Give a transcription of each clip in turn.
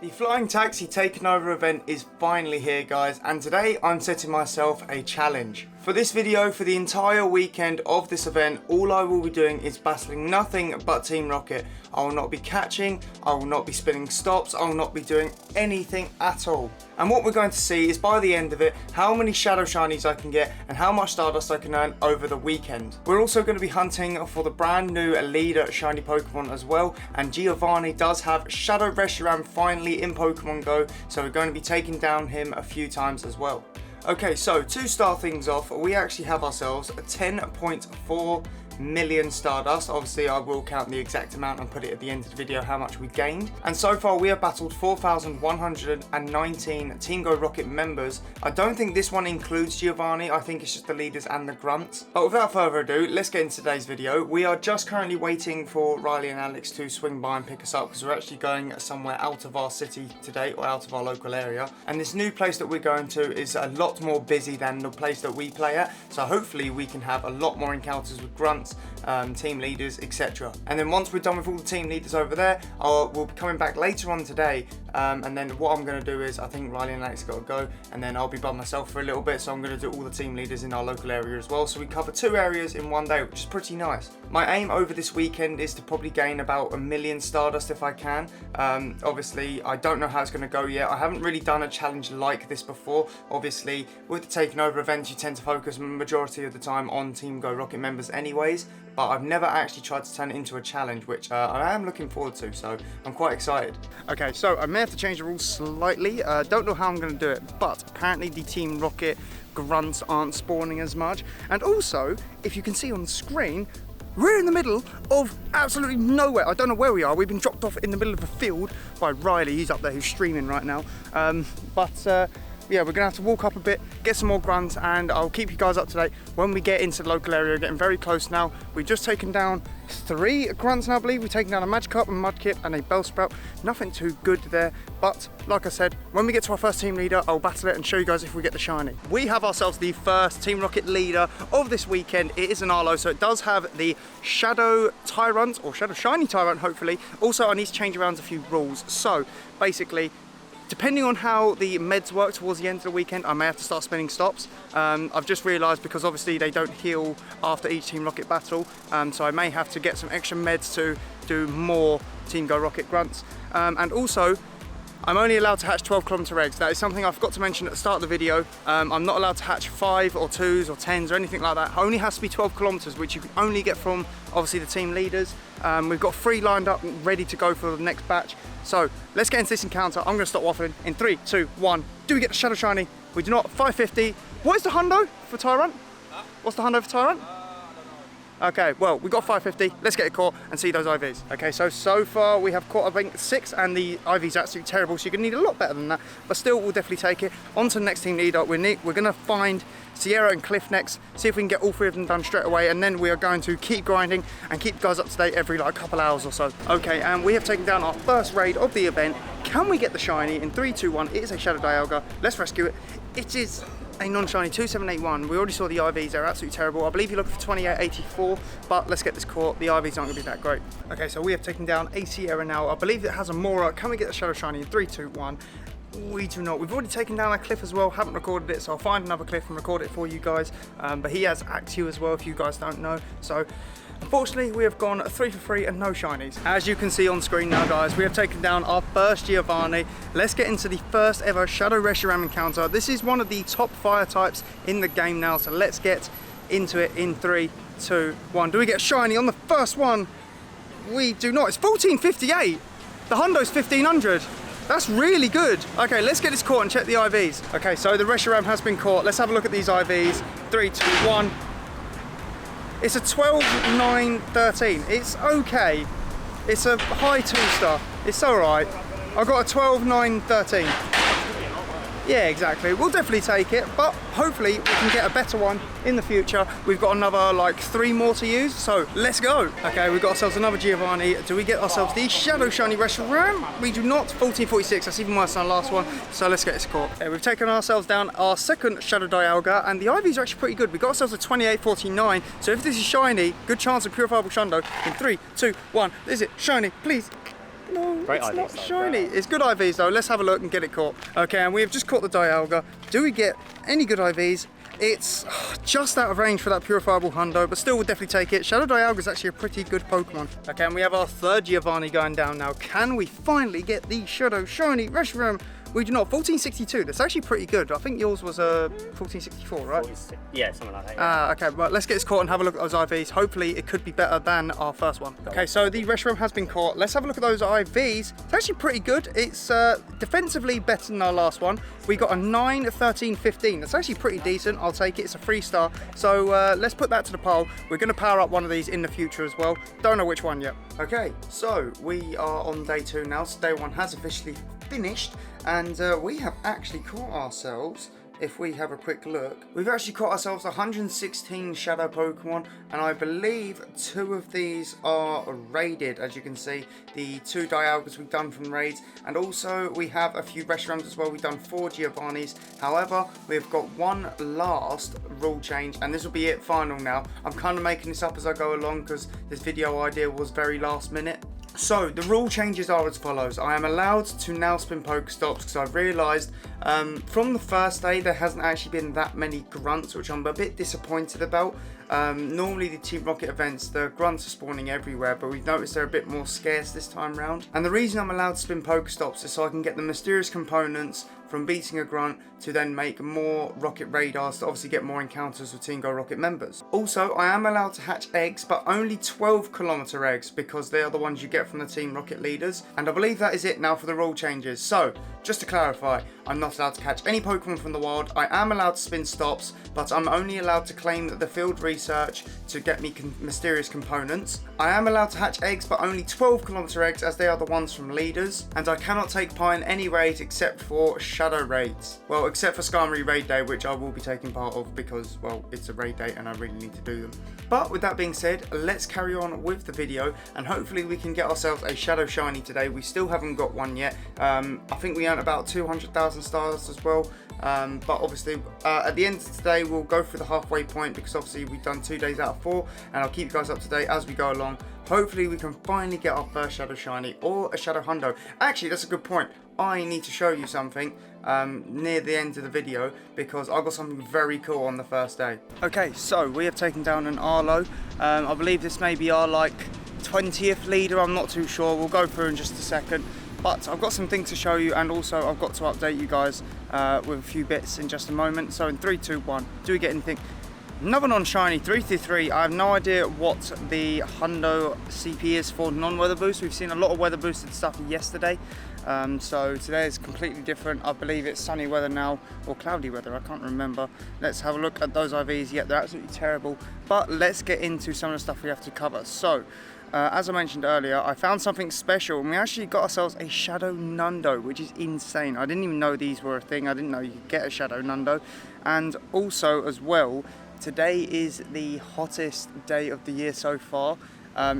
The Flying Taxi Taken Over event is finally here, guys, and today I'm setting myself a challenge. For this video, for the entire weekend of this event, all I will be doing is battling nothing but Team Rocket. I will not be catching, I will not be spinning stops, I will not be doing anything at all. And what we're going to see is by the end of it, how many Shadow Shinies I can get and how much Stardust I can earn over the weekend. We're also going to be hunting for the brand new leader Shiny Pokemon as well, and Giovanni does have Shadow Reshiram finally in Pokemon Go, so we're going to be taking down him a few times as well. Okay, so to start things off, we actually have ourselves a 10.4 million Stardust. Obviously I will count the exact amount and put it at the end of the video how much we gained. And so far we have battled 4,119 Team Go Rocket members. I don't think this one includes Giovanni, I think it's just the leaders and the grunts. But without further ado, let's get into today's video. We are just currently waiting for Riley and Alex to swing by and pick us up because we're actually going somewhere out of our city today, or out of our local area. And this new place that we're going to is a lot more busy than the place that we play at, so hopefully we can have a lot more encounters with grunts, team leaders, etc. And then once we're done with all the team leaders over there, we'll be coming back later on today, and then what I'm going to do is, I think Riley and Alex got to go, and then I'll be by myself for a little bit, so I'm going to do all the team leaders in our local area as well, so we cover 2 areas in one day, which is pretty nice. My aim over this weekend is to probably gain about 1 million Stardust if I can. Obviously I don't know how it's going to go yet. I haven't really done a challenge like this before. Obviously with the Taken Over events you tend to focus majority of the time on Team Go Rocket members anyways, but I've never actually tried to turn it into a challenge, which I am looking forward to, so I'm quite excited. Okay, so I may have to change the rules slightly. Don't know how I'm going to do it, but apparently the Team Rocket grunts aren't spawning as much, and also if you can see on the screen, we're in the middle of absolutely nowhere. I don't know where we are. We've been dropped off in the middle of a field by Riley. He's up there, who's streaming right now. Yeah, we're gonna have to walk up a bit, get some more grunts, and I'll keep you guys up to date when we get into the local area. We're getting very close now. We've just taken down 3 grunts now, I believe. We've taken down a Magikarp, a Mudkip, and a Bellsprout. Nothing too good there, but like I said, when we get to our first team leader, I'll battle it and show you guys if we get the shiny. We have ourselves the first Team Rocket leader of this weekend. It is an Arlo, so it does have the Shadow Tyrant, or Shadow Shiny Tyrant, hopefully. Also, I need to change around a few rules. So, basically, depending on how the meds work towards the end of the weekend, I may have to start spinning stops. I've just realised, because obviously they don't heal after each Team Rocket battle, so I may have to get some extra meds to do more Team Go Rocket grunts. And also, I'm only allowed to hatch 12km eggs. That is something I forgot to mention at the start of the video. I'm not allowed to hatch 5 or 2s or 10s or anything like that. It only has to be 12 kilometers, which you can only get from obviously the team leaders. We've got 3 lined up ready to go for the next batch. So let's get into this encounter. I'm gonna stop waffling in 3, 2, 1. Do we get the Shadow Shiny? We do not. 550. What is the hundo for Tyrant? Huh? What's the hundo for Tyrant? Okay, well, we got 550. Let's get it caught and see those IVs. Okay, so far we have caught, I think, 6, and the IV's absolutely terrible, so you're gonna need a lot better than that, but still, we'll definitely take it. On to the next team leader. We're gonna find Sierra and Cliff next, see if we can get all 3 of them done straight away, and then we are going to keep grinding and keep you guys up to date every like couple hours or so. Okay, and we have taken down our first raid of the event. Can we get the shiny? In 3, 2, 1, it is a Shadow Dialga. Let's rescue it. It is a non-shiny 2781. We already saw the IVs, they're absolutely terrible. I believe you're looking for 2884, but let's get this caught. The IVs aren't gonna be that great. Okay, so we have taken down a Sierra now. I believe it has a Mora. Can we get the Shadow Shiny in 3, 2, 1? We do not. We've already taken down a Cliff as well, haven't recorded it, so I'll find another Cliff and record it for you guys. But he has Actu as well, if you guys don't know. So unfortunately, we have gone 3 for 3 and no shinies. As you can see on screen now, guys, we have taken down our first Giovanni. Let's get into the first ever Shadow Reshiram encounter. This is one of the top fire types in the game now, so let's get into it in 3, 2, 1. Do we get a shiny on the first one? We do not. It's 1458. The hundo's 1500. That's really good. Okay, let's get this caught and check the IVs. Okay, so the Reshiram has been caught. Let's have a look at these IVs. 3, 2, 1. It's a 12, 9, 13. It's okay. It's a high 2-star. It's all right. I got a 12, 9, 13. Yeah, exactly. We'll definitely take it, but hopefully we can get a better one in the future. We've got another like 3 more to use, so let's go. Okay, we've got ourselves another Giovanni. Do we get ourselves the Shadow Shiny Reshiram? We do not. 1446. That's even worse than our last one, so let's get this caught. Okay, we've taken ourselves down our second Shadow Dialga, and the IVs are actually pretty good. We got ourselves a 2849, so if this is shiny, good chance of purifiable Shundo in 3, 2, 1. Is it shiny? Please. No, Great it's IVs, not though. shiny. It's good IVs though. Let's have a look and get it caught. Okay, and we have just caught the Dialga. Do we get any good IVs? It's just out of range for that purifiable hundo, but still would definitely take it. Shadow Dialga is actually a pretty good Pokemon. Okay, and we have our third Giovanni going down now. Can we finally get the Shadow Shiny Reshiram? We do not. 1462. That's actually pretty good. I think yours was a 1464, right? 46. Yeah, something like that. Yeah. Okay, well, let's get this caught and have a look at those IVs. Hopefully, it could be better than our first one. Okay, so the Reshiram has been caught. Let's have a look at those IVs. It's actually pretty good. It's defensively better than our last one. We got a 9, 13, 15. That's actually pretty decent. I'll take it. It's a 3-star. So let's put that to the pile. We're going to power up one of these in the future as well. Don't know which one yet. Okay, so we are on day 2 now. So day 1 has officially finished, and we have actually caught ourselves, if we have a quick look, we've actually caught ourselves 116 shadow Pokemon, and I believe 2 of these are raided, as you can see. The 2 Dialgas we've done from raids, and also we have a few Reshirams as well. We've done 4 Giovannis. However, we've got one last rule change, and this will be it final now. I'm kind of making this up as I go along because this video idea was very last minute. So the rule changes are as follows. I am allowed to now spin Pokestops because I've realised from the first day there hasn't actually been that many grunts, which I'm a bit disappointed about. Normally the Team Rocket events, the grunts are spawning everywhere, but we've noticed they're a bit more scarce this time round. And the reason I'm allowed to spin Pokestops is so I can get the mysterious components from beating a grunt to then make more rocket radars to obviously get more encounters with Team Go Rocket members. Also, I am allowed to hatch eggs, but only 12-kilometer eggs because they are the ones you get from the Team Rocket leaders. And I believe that is it now for the rule changes. So, just to clarify, I'm not allowed to catch any Pokemon from the wild. I am allowed to spin stops, but I'm only allowed to claim the field research to get me mysterious components. I am allowed to hatch eggs, but only 12-kilometer eggs as they are the ones from leaders. And I cannot take part in any raids except for shadow raids. Well, except for Skarmory Raid Day, which I will be taking part of because, well, it's a raid day and I really need to do them. But with that being said, let's carry on with the video and hopefully we can get ourselves a Shadow Shiny today. We still haven't got one yet. I think we earned about 200,000 stars as well. But obviously at the end of today we'll go through the halfway point because obviously we've done 2 days out of 4 and I'll keep you guys up to date as we go along. Hopefully we can finally get our first Shadow Shiny or a Shadow Hundo. Actually, that's a good point. I need to show you something near the end of the video because I got something very cool on the first day. Okay, so we have taken down an Arlo. I believe this may be our like 20th leader, I'm not too sure. We'll go through in just a second. But I've got some things to show you and also I've got to update you guys with a few bits in just a moment. So in 3, 2, 1, do we get anything? Another non-shiny, 333. I have no idea what the Hundo CP is for non-weather boost. We've seen a lot of weather boosted stuff yesterday. So today is completely different. I believe it's sunny weather now, or cloudy weather, I can't remember. Let's have a look at those IVs. Yeah, they're absolutely terrible. But let's get into some of the stuff we have to cover. So, as I mentioned earlier, I found something special and we actually got ourselves a Shadow Nundo, which is insane. I didn't even know these were a thing. I didn't know you could get a Shadow Nundo. And also as well, today is the hottest day of the year so far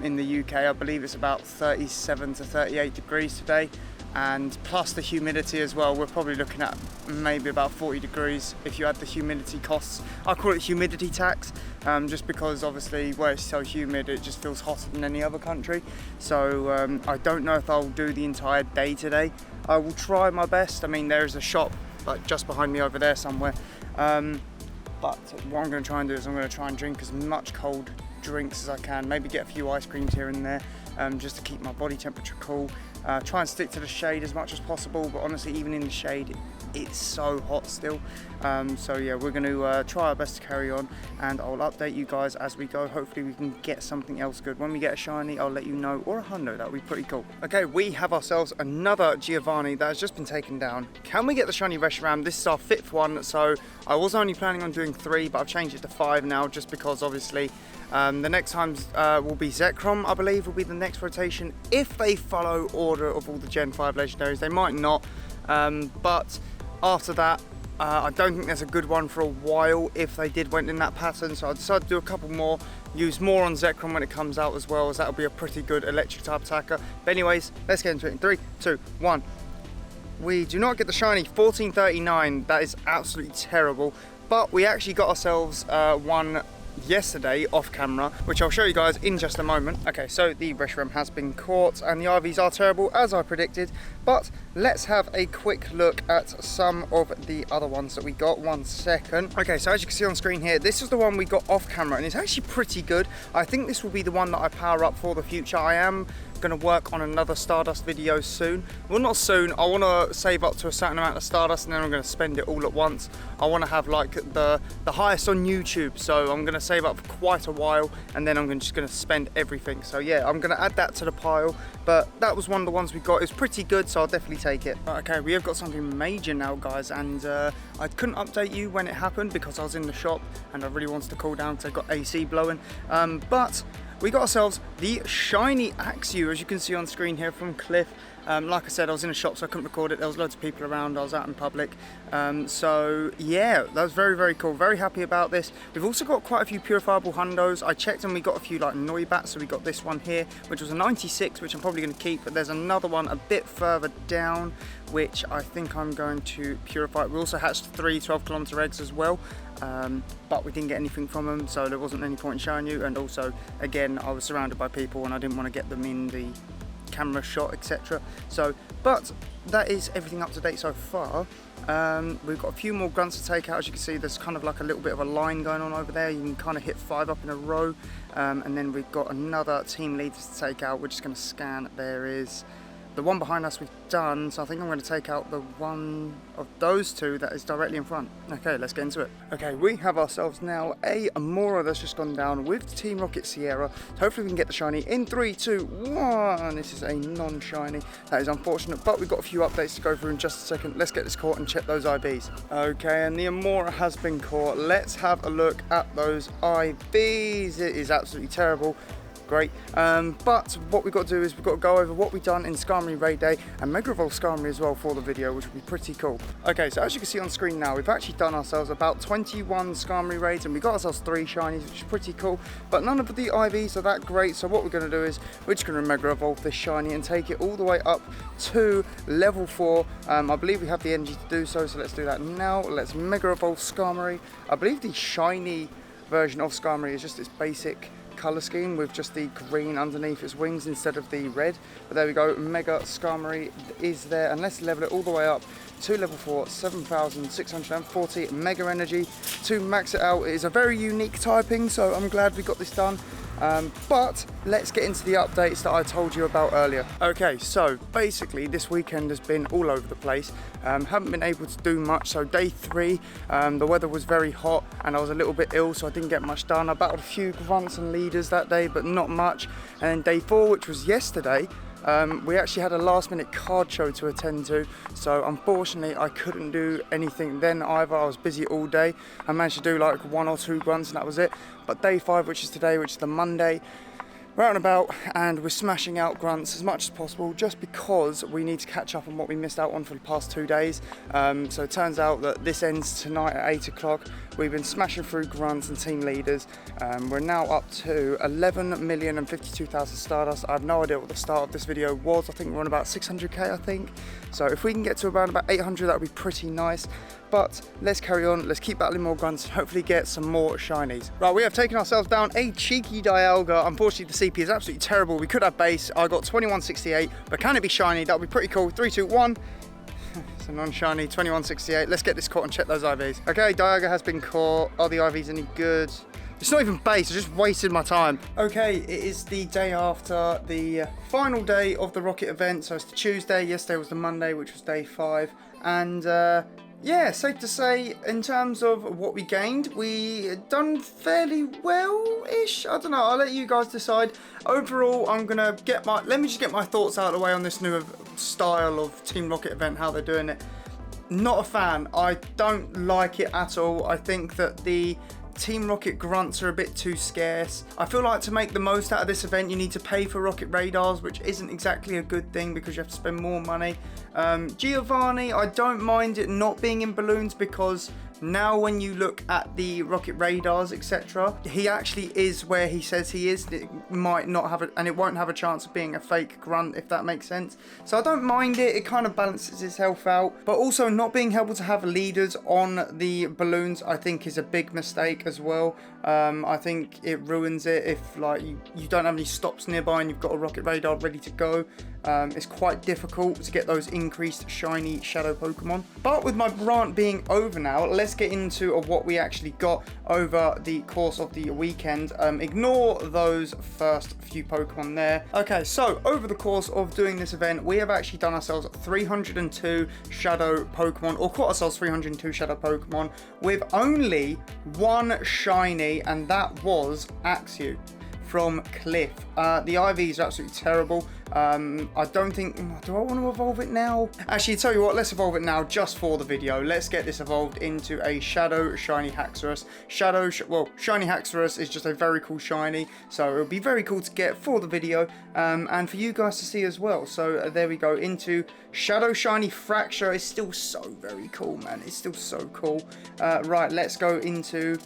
in the UK. I believe it's about 37 to 38 degrees today. And plus the humidity as well, we're probably looking at maybe about 40 degrees if you add the humidity costs. I call it humidity tax, just because obviously where it's so humid it just feels hotter than any other country. So I don't know if I'll do the entire day today. I will try my best. I mean, there is a shop like just behind me over there somewhere. But what I'm going to try and do is I'm going to try and drink as much cold drinks as I can, maybe get a few ice creams here and there, just to keep my body temperature cool. Try and stick to the shade as much as possible, but honestly even in the shade it's so hot still. So yeah, we're going to try our best to carry on and I'll update you guys as we go. Hopefully we can get something else good. When we get a shiny I'll let you know, or a hundo, that would be pretty cool. Okay, we have ourselves another Giovanni that has just been taken down. Can we get the shiny Reshiram? This is our 5th one, so I was only planning on doing 3 but I've changed it to 5 now just because obviously the next times will be Zekrom, I believe will be the next rotation if they follow order of all the Gen 5 legendaries. They might not, but after that I don't think there's a good one for a while if they did went in that pattern, so I decided to do a couple more, use more on Zekrom when it comes out as well, as that'll be a pretty good electric type attacker. But anyways, let's get into it in 3, 2, 1. We do not get the shiny 1439, that is absolutely terrible, but we actually got ourselves one yesterday off camera, which I'll show you guys in just a moment. Okay, so the reshiram has been caught and the IVs are terrible as I predicted, but let's have a quick look at some of the other ones that we got. 1 second. Okay, so as you can see on screen here, this is the one we got off camera and it's actually pretty good. I think this will be the one that I power up for the future. I am going to work on another Stardust video soon. Well, not soon. I want to save up to a certain amount of Stardust and then I'm going to spend it all at once. I want to have like the highest on YouTube, so I'm going to save up for quite a while and then I'm just going to spend everything. So yeah, I'm going to add that to the pile, but that was one of the ones we got. It's pretty good, so I'll definitely take it. Right, okay, we have got something major now, guys, and I couldn't update you when it happened because I was in the shop and I really wanted to cool down because I got AC blowing, but we got ourselves the shiny Axew, as you can see on screen here from Cliff. Like I said, I was in a shop so I couldn't record it. There was loads of people around, I was out in public. So yeah, that was very, very cool. Very happy about this. We've also got quite a few purifiable hundos. I checked and we got a few like Noibats, so we got this one here, which was a 96, which I'm probably going to keep, but there's another one a bit further down, which I think I'm going to purify. We also hatched 3 12-kilometer eggs as well. But we didn't get anything from them, so there wasn't any point in showing you, and also again I was surrounded by people and I didn't want to get them in the camera shot, etc. So, but that is everything up to date so far. We've got a few more grunts to take out. As you can see, there's kind of like a little bit of a line going on over there. You can kind of hit 5 up in a row, and then we've got another team leader to take out. We're just going to scan. There is the one behind us we've done, so I think I'm going to take out the one of those 2 that is directly in front. Okay, let's get into it. Okay, we have ourselves now a Amora that's just gone down with Team Rocket Sierra. So hopefully we can get the shiny in 3, 2, 1. This is a non-shiny. That is unfortunate, but we've got a few updates to go through in just a second. Let's get this caught and check those IVs. Okay, and the Amora has been caught. Let's have a look at those IVs. It is absolutely terrible. Great, but what we've got to do is we've got to go over what we've done in Skarmory Raid Day and Mega Evolve Skarmory as well for the video, which will be pretty cool. Okay, so as you can see on screen now, we've actually done ourselves about 21 Skarmory Raids and we got ourselves 3 shinies, which is pretty cool, but none of the IVs are that great, so what we're going to do is we're just going to Mega Evolve this shiny and take it all the way up to level 4. I believe we have the energy to do so, so let's do that now. Let's Mega Evolve Skarmory. I believe the shiny version of Skarmory is just its basic colour scheme with just the green underneath its wings instead of the red, but there we go. Mega Skarmory is there, and let's level it all the way up to level 4, 7,640 mega energy to max it out. It is a very unique typing, so I'm glad we got this done. But let's get into the updates that I told you about earlier. Okay, so basically this weekend has been all over the place. Haven't been able to do much. So day 3, the weather was very hot and I was a little bit ill, so I didn't get much done. I battled a few grunts and leaders that day, but not much. And then day 4, which was yesterday, we actually had a last minute card show to attend to, so unfortunately I couldn't do anything then either. I was busy all day. I managed to do like 1 or 2 grunts and that was it. But day 5, which is today, which is the Monday, we're out and about and we're smashing out grunts as much as possible just because we need to catch up on what we missed out on for the past 2 days. So it turns out that this ends tonight at 8 o'clock. We've been smashing through grunts and team leaders. We're now up to 11,052,000 Stardust. I have no idea what the start of this video was. I think we're on about 600k, I think. So if we can get to around about 800, that would be pretty nice. But let's carry on, let's keep battling more grunts and hopefully get some more shinies. Right, we have taken ourselves down a cheeky Dialga. Unfortunately, the CP is absolutely terrible. We could have base. I got 2168, but can it be shiny? That would be pretty cool. 3, 2, 1. It's a non-shiny, 2168. Let's get this caught and check those IVs. Okay, Dialga has been caught. Are the IVs any good? It's not even base, I just wasted my time. Okay, it is the day after the final day of the Rocket event. So it's the Tuesday, yesterday was the Monday, which was day 5. And yeah, safe to say, in terms of what we gained, we done fairly well-ish. I don't know, I'll let you guys decide. Overall, I'm gonna let me just get my thoughts out of the way on this new style of Team Rocket event, how they're doing it. Not a fan, I don't like it at all. I think that the Team Rocket grunts are a bit too scarce. I feel like to make the most out of this event, you need to pay for rocket radars, which isn't exactly a good thing because you have to spend more money. Giovanni, I don't mind it not being in balloons because Now when you look at the rocket radars, etc., he actually is where he says he is. It might not have and it won't have a chance of being a fake grunt, if that makes sense. So I don't mind it. It kind of balances itself out. But also not being able to have leaders on the balloons, I think, is a big mistake as well. I think it ruins it if like you don't have any stops nearby and you've got a rocket radar ready to go. It's quite difficult to get those increased shiny shadow Pokemon. But with my rant being over now, let's get into what we actually got over the course of the weekend. Ignore those first few Pokemon there. Okay, so over the course of doing this event, we have actually done ourselves 302 shadow Pokemon, or caught ourselves 302 shadow Pokemon with only one shiny, and that was Axew from Cliff. The IVs are absolutely terrible. I don't think, do I want to evolve it now? Actually, tell you what, let's evolve it now just for the video. Let's get this evolved into a Shadow Shiny Haxorus. Shiny Haxorus is just a very cool shiny, so it'll be very cool to get for the video, and for you guys to see as well. So there we go, into Shadow Shiny Fracture. It's still so very cool, man. It's still so cool. Right, let's go into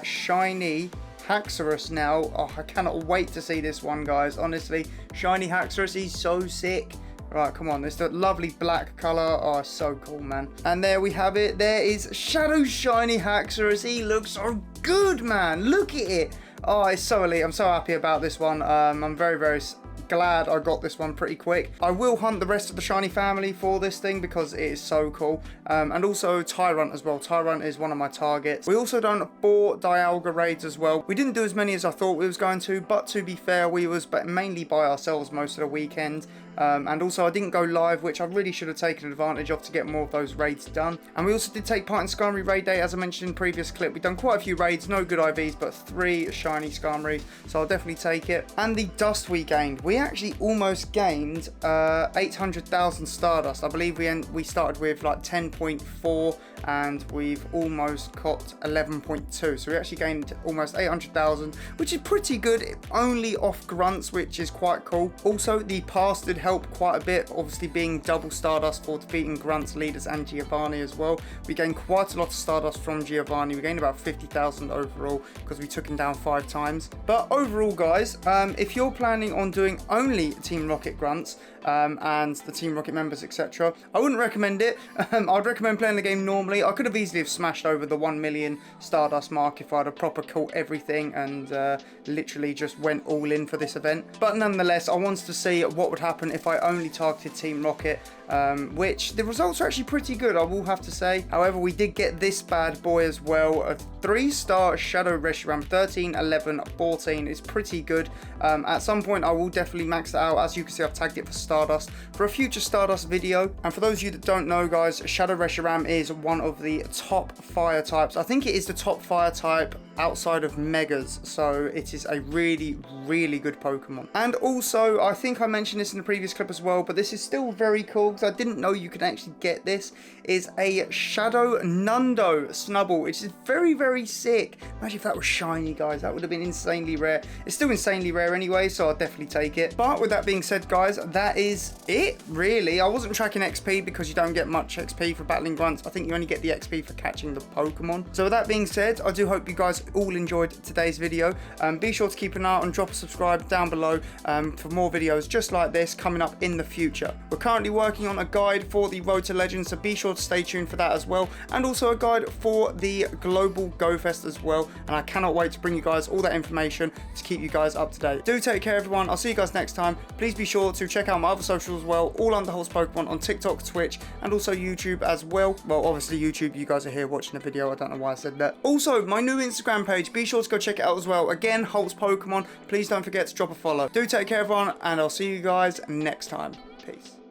Shiny Haxorus now. Oh, I cannot wait to see this one, guys. Honestly, Shiny Haxorus, he's so sick. Right, come on, this lovely black color. Oh, so cool, man. And there we have it. There is Shadow Shiny Haxorus. He looks so good, man. Look at it. Oh, it's so elite. I'm so happy about this one. I'm very, very glad I got this one pretty quick. I will hunt the rest of the shiny family for this thing because it is so cool. And also Tyrant as well. Tyrant is one of my targets. We also done 4 Dialga raids as well. We didn't do as many as I thought we was going to, but to be fair, we was mainly by ourselves most of the weekend. And also I didn't go live, which I really should have taken advantage of to get more of those raids done. And we also did take part in Skarmory raid day, as I mentioned in the previous clip. We've done quite a few raids, no good IVs, but 3 shiny Skarmory, so I'll definitely take it. And the dust we gained, we actually almost gained 800,000 Stardust. I believe we started with like 10.4 and we've almost got 11.2, so we actually gained almost 800,000, which is pretty good, only off grunts, which is quite cool. Also the pass did help quite a bit, obviously being double Stardust for defeating grunts, leaders and Giovanni as well. We gained quite a lot of Stardust from Giovanni. We gained about 50,000 overall because we took him down 5 times. But overall, guys, if you're planning on doing only Team Rocket grunts and the Team Rocket members, etc., I wouldn't recommend it. I'd recommend playing the game normally. I could have easily have smashed over the 1 million Stardust mark if I'd have proper caught everything and literally just went all in for this event. But nonetheless, I wanted to see what would happen if I only targeted Team Rocket, which the results are actually pretty good, I will have to say. However, we did get this bad boy as well, a 3-star Shadow Reshiram, 13, 11, 14 is pretty good. At some point I will definitely max that out. As you can see, I've tagged it for Stardust for a future Stardust video. And for those of you that don't know, guys, Shadow Reshiram is one of the top fire types. I think it is the top fire type outside of Megas, so it is a really, really good Pokemon. And also, I think I mentioned this in the previous clip as well, but this is still very cool because I didn't know you could actually get this, is a Shadow Nundo Snubble, which is very, very sick. Imagine if that was shiny, guys. That would have been insanely rare. It's still insanely rare anyway, so I'll definitely take it. But with that being said, guys, that is it, really. I wasn't tracking XP because you don't get much XP for battling grunts. I think you only get the XP for catching the Pokemon. So with that being said, I do hope you guys all enjoyed today's video. Be sure to keep an eye on, drop a subscribe down below for more videos just like this coming up in the future. We're currently working on a guide for the Road to Legends, so be sure to stay tuned for that as well, and also a guide for the Global Go Fest as well, and I cannot wait to bring you guys all that information to keep you guys up to date. Do take care, everyone. I'll see you guys next time. Please be sure to check out my other socials as well, all under Holtzpokemon on TikTok, Twitch, and also YouTube as well. Well, obviously YouTube, you guys are here watching the video. I don't know why I said that. Also, my new Instagram page, be sure to go check it out as well. Again, Holtzpokemon. Please don't forget to drop a follow. Do take care, everyone, and I'll see you guys next time. Peace.